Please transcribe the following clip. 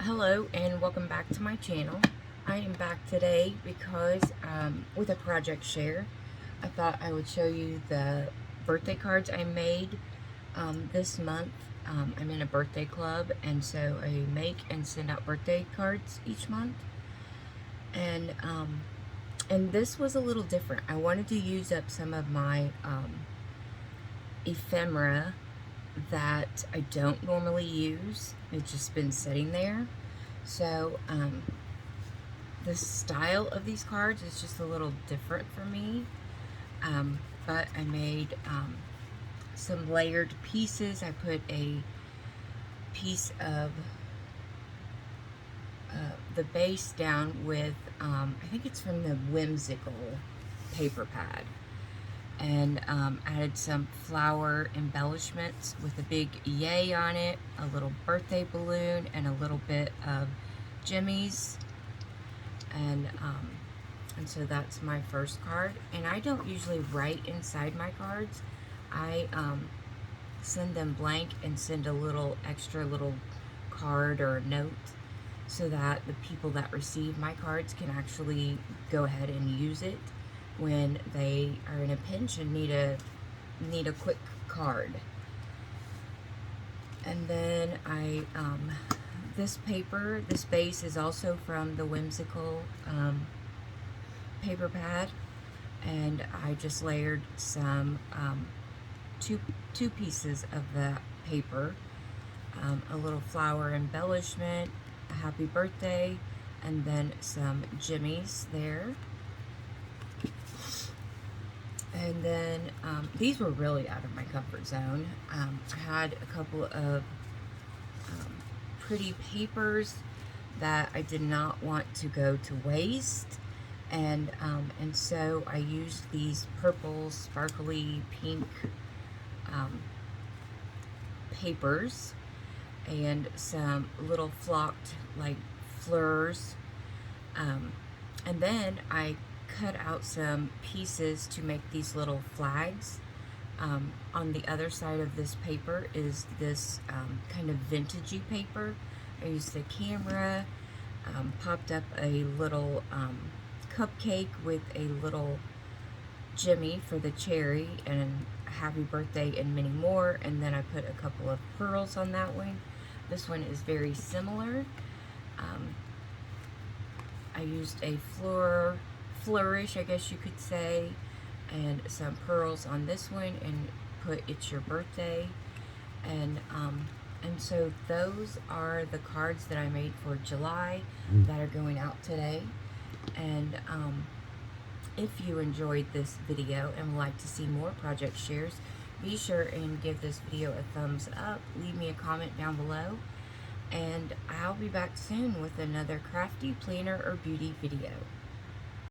Hello and welcome back to my channel. I am back today because with a project share. I thought I would show you the birthday cards I made this month. I'm in a birthday club, and so I make and send out birthday cards each month. And this was a little different. I wanted to use up some of my ephemera that I don't normally use. It's just been sitting there. So the style of these cards is just a little different for me. But I made some layered pieces. I put a piece of the base down with, I think it's from the Whimsical paper pad. And added some flower embellishments with a big yay on it, a little birthday balloon, and a little bit of jimmies. And so that's my first card. And I don't usually write inside my cards. I send them blank and send a little extra little card or note so that the people that receive my cards can actually go ahead and use it when they are in a pinch and need a quick card. And then I this base is also from the Whimsical paper pad, and I just layered some two pieces of the paper, a little flower embellishment, a happy birthday, and then some jimmies there. And then these were really out of my comfort zone. I had a couple of pretty papers that I did not want to go to waste, and so I used these purple, sparkly, pink papers and some little flocked like fleurs, and then I cut out some pieces to make these little flags. On the other side of this paper is this kind of vintagey paper. I used the camera, popped up a little cupcake with a little jimmy for the cherry and happy birthday and many more, and then I put a couple of pearls on that one. This one is very similar. I used a flourish, I guess you could say, and some pearls on this one, and put "It's Your Birthday." And so those are the cards that I made for July that are going out today. And if you enjoyed this video and would like to see more project shares, be sure and give this video a thumbs up. Leave me a comment down below, and I'll be back soon with another crafty, planner, or beauty video.